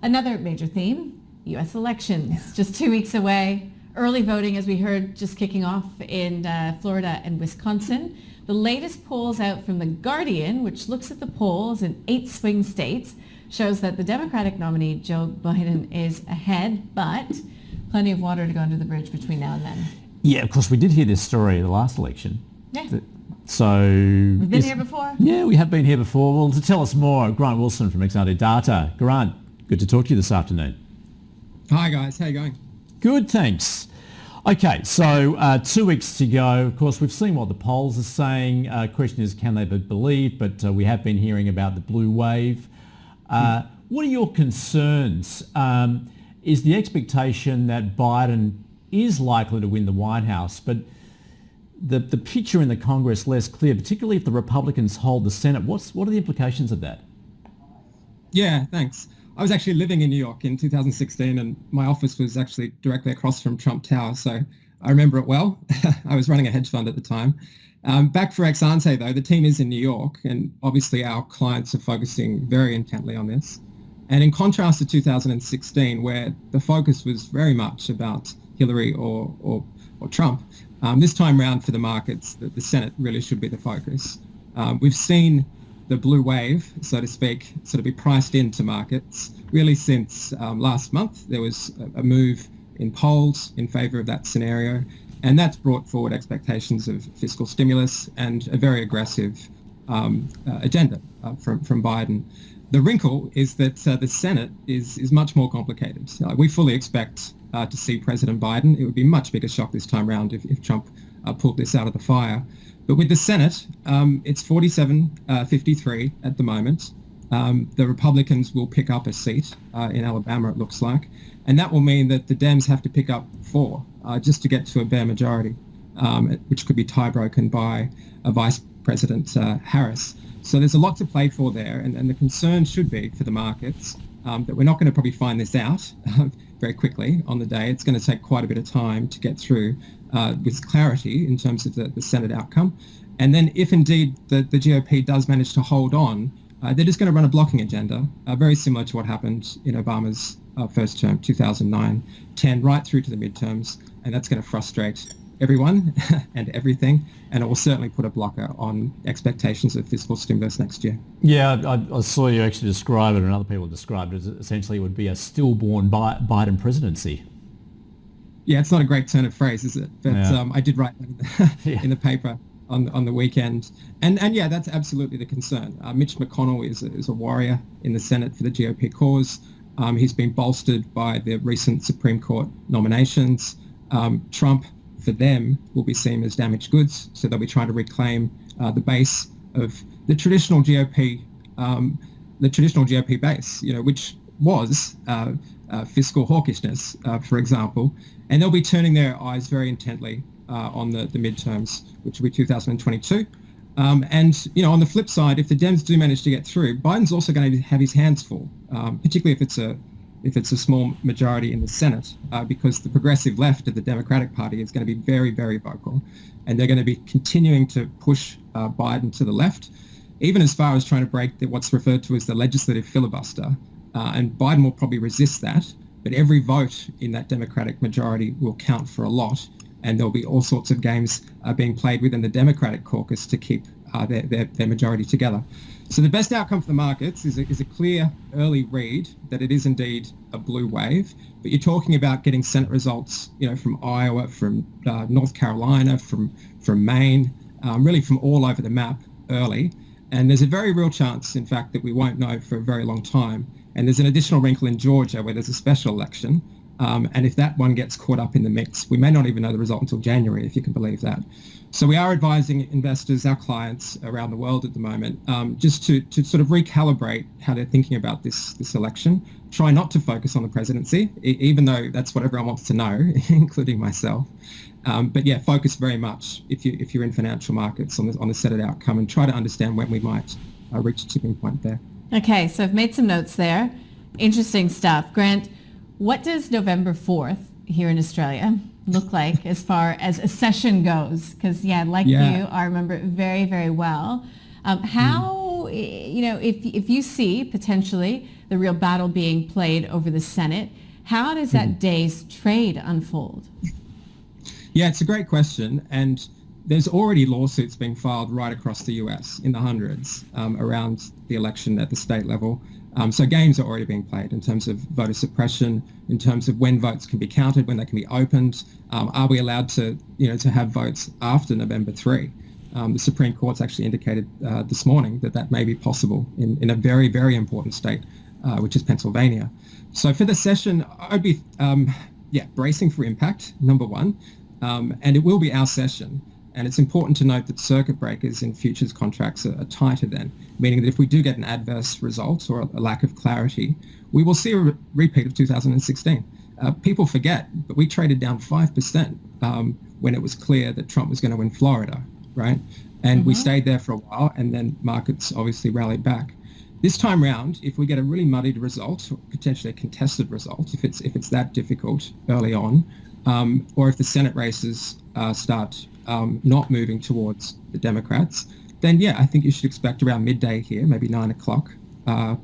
Another major theme, U.S. elections, just 2 weeks away. Early voting, as we heard, just kicking off in Florida and Wisconsin. The latest polls out from The Guardian, which looks at the polls in 8 swing states, shows that the Democratic nominee, Joe Biden, is ahead, but plenty of water to go under the bridge between now and then. Yeah, of course, we did hear this story the last election. Yeah. So... We've been here before. Yeah, we have been here before. Well, to tell us more, Grant Wilson from XRD Data. Grant, good to talk to you this afternoon. Hi guys, how you going? Good, thanks. Okay, so 2 weeks to go. Of course, we've seen what the polls are saying. Question is, can they be believed? But we have been hearing about the blue wave. What are your concerns? Is the expectation that Biden is likely to win the White House, but the picture in the Congress less clear, particularly if the Republicans hold the Senate? What are the implications of that? Yeah, thanks. I was actually living in New York in 2016 and my office was actually directly across from Trump Tower, so I remember it well. I was running a hedge fund at the time. Back for ex ante though, the team is in New York and obviously our clients are focusing very intently on this. And in contrast to 2016, where the focus was very much about Hillary or Trump, this time round for the markets, the Senate really should be the focus. We've seen the blue wave, so to speak, sort of be priced into markets really since last month. There was a move in polls in favour of that scenario, and that's brought forward expectations of fiscal stimulus and a very aggressive agenda from Biden. The wrinkle is that the Senate is much more complicated. We fully expect to see President Biden. It would be a much bigger shock this time around if Trump pulled this out of the fire. But with the Senate, it's 47-53 at the moment. The Republicans will pick up a seat in Alabama, it looks like. And that will mean that the Dems have to pick up 4 just to get to a bare majority, which could be tie broken by Vice President Harris. So there's a lot to play for there. And the concern should be for the markets that we're not going to probably find this out very quickly on the day. It's going to take quite a bit of time to get through with clarity in terms of the Senate outcome. And then if indeed the GOP does manage to hold on, they're just going to run a blocking agenda, very similar to what happened in Obama's first term, 2009-10, right through to the midterms. And that's going to frustrate everyone and everything, and it will certainly put a blocker on expectations of fiscal stimulus next year. Yeah, I saw you actually describe it, and other people described it as essentially it would be a stillborn Biden presidency. Yeah, it's not a great turn of phrase, is it? But yeah. I did write that in the paper on the weekend. And yeah, that's absolutely the concern. Mitch McConnell is a warrior in the Senate for the GOP cause. He's been bolstered by the recent Supreme Court nominations. Trump, for them, will be seen as damaged goods, so they'll be trying to reclaim the base of the traditional GOP, base, which was fiscal hawkishness, for example, and they'll be turning their eyes very intently on the midterms, which will be 2022. And on the flip side, if the Dems do manage to get through, Biden's also going to have his hands full, particularly if it's a small majority in the Senate, because the progressive left of the Democratic Party is going to be very, very vocal, and they're going to be continuing to push Biden to the left, even as far as trying to break what's referred to as the legislative filibuster. And Biden will probably resist that, but every vote in that Democratic majority will count for a lot, and there'll be all sorts of games being played within the Democratic caucus to keep their majority together. So the best outcome for the markets is a clear early read that it is indeed a blue wave, but you're talking about getting Senate results, from Iowa, from North Carolina, from Maine, really from all over the map early. And there's a very real chance, in fact, that we won't know for a very long time. And there's an additional wrinkle in Georgia where there's a special election. And if that one gets caught up in the mix, we may not even know the result until January, if you can believe that. So we are advising investors, our clients around the world at the moment, just to sort of recalibrate how they're thinking about this election. Try not to focus on the presidency, even though that's what everyone wants to know, including myself. But yeah, focus very much if you're in financial markets on the Senate outcome, and try to understand when we might reach a tipping point there. Okay, so I've made some notes there. Interesting stuff. Grant, what does November 4th here in Australia look like as far as a session goes? Because, you, I remember it very, very well. How if you see potentially the real battle being played over the Senate, how does that day's trade unfold? Yeah, it's a great question. And there's already lawsuits being filed right across the US in the hundreds around the election at the state level. So games are already being played in terms of voter suppression, in terms of when votes can be counted, when they can be opened. Are we allowed to have votes after November 3? The Supreme Court's actually indicated this morning that may be possible in a very, very important state, which is Pennsylvania. So for the session, I'd be bracing for impact, number one, and it will be our session. And it's important to note that circuit breakers in futures contracts are tighter then, meaning that if we do get an adverse result or a lack of clarity, we will see a repeat of 2016. People forget, but we traded down 5% when it was clear that Trump was going to win Florida, right? And we stayed there for a while, and then markets obviously rallied back. This time round, if we get a really muddied result, or potentially a contested result, if it's that difficult early on, or if the Senate races start not moving towards the Democrats, then I think you should expect around midday here, maybe 9 o'clock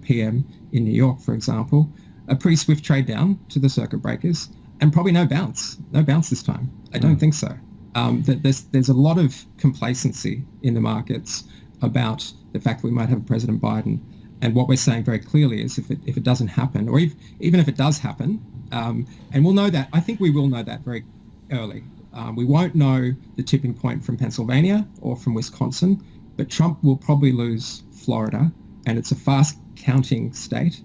p.m. in New York, for example, a pretty swift trade down to the circuit breakers, and probably no bounce this time. I don't think so. There's a lot of complacency in the markets about the fact that we might have President Biden, and what we're saying very clearly is if it doesn't happen, or even if it does happen, and we'll know that, I think we will know that very early. We won't know the tipping point from Pennsylvania or from Wisconsin, but Trump will probably lose Florida, and it's a fast counting state,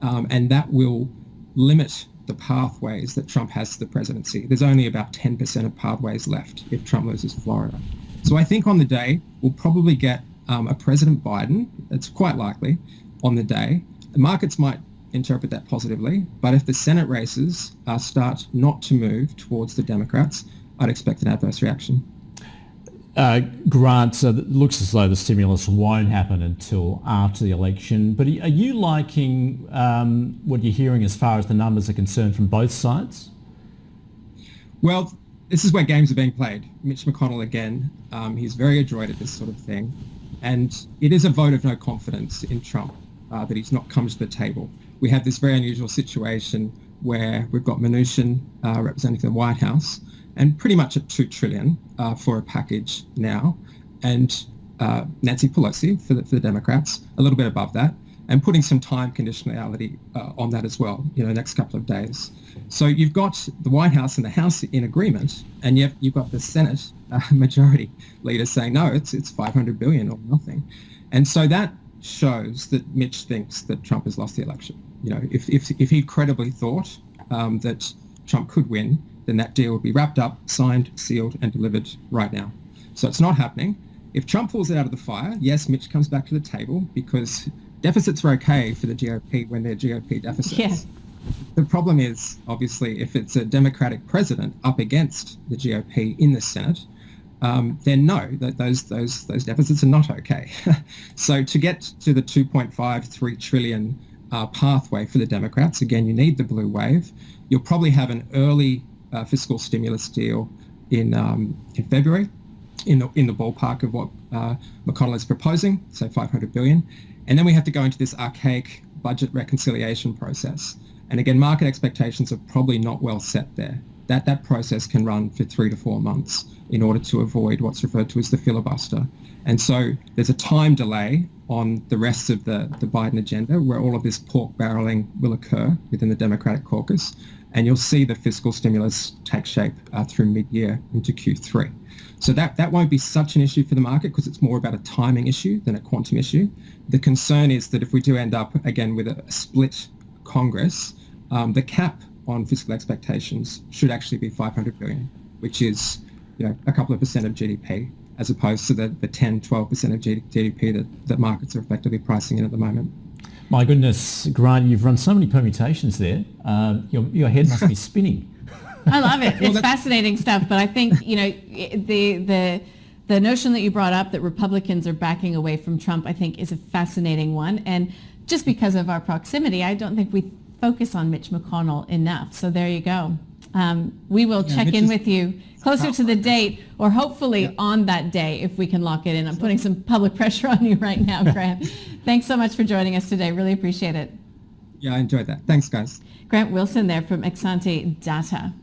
and that will limit the pathways that Trump has to the presidency. There's only about 10% of pathways left if Trump loses Florida. So I think on the day, we'll probably get a President Biden. It's quite likely on the day. The markets might interpret that positively, but if the Senate races start not to move towards the Democrats, I'd expect an adverse reaction. Grant, it looks as though the stimulus won't happen until after the election, but are you liking what you're hearing as far as the numbers are concerned from both sides? Well, this is where games are being played. Mitch McConnell again, he's very adroit at this sort of thing, and it is a vote of no confidence in Trump that he's not come to the table. We have this very unusual situation where we've got Mnuchin representing the White House, and pretty much at $2 trillion for a package now, and Nancy Pelosi for the Democrats, a little bit above that, and putting some time conditionality on that as well, next couple of days. So you've got the White House and the House in agreement, and you've got the Senate majority leader saying, no, it's 500 billion or nothing. And so that shows that Mitch thinks that Trump has lost the election. If he credibly thought that Trump could win, then that deal would be wrapped up, signed, sealed, and delivered right now. So it's not happening. If Trump pulls it out of the fire, yes, Mitch comes back to the table because deficits are okay for the GOP when they're GOP deficits. Yeah. The problem is, obviously, if it's a Democratic president up against the GOP in the Senate, then no, those deficits are not okay. So to get to the 2.53 trillion pathway for the Democrats, again, you need the blue wave. You'll probably have an early fiscal stimulus deal in February, in the ballpark of what McConnell is proposing, so 500 billion, and then we have to go into this archaic budget reconciliation process. And again, market expectations are probably not well set there. That process can run for 3 to 4 months in order to avoid what's referred to as the filibuster. And so there's a time delay on the rest of the Biden agenda where all of this pork barreling will occur within the Democratic caucus. And you'll see the fiscal stimulus take shape through mid-year into Q3. So that won't be such an issue for the market because it's more about a timing issue than a quantum issue. The concern is that if we do end up, again, with a split Congress, the cap on fiscal expectations should actually be 500 billion, which is a couple of percent of GDP, as opposed to the 10, 12% of GDP that markets are effectively pricing in at the moment. My goodness, Grant, you've run so many permutations there. Your head must be spinning. I love it. It's fascinating stuff. But I think, the notion that you brought up that Republicans are backing away from Trump, I think is a fascinating one. And just because of our proximity, I don't think we focus on Mitch McConnell enough. So there you go. We will check Mitch in is- with you closer to the date, or hopefully on that day if we can lock it in. I'm putting some public pressure on you right now, Grant. Thanks so much for joining us today. Really appreciate it. Yeah, I enjoyed that. Thanks, guys. Grant Wilson there from Exante Data.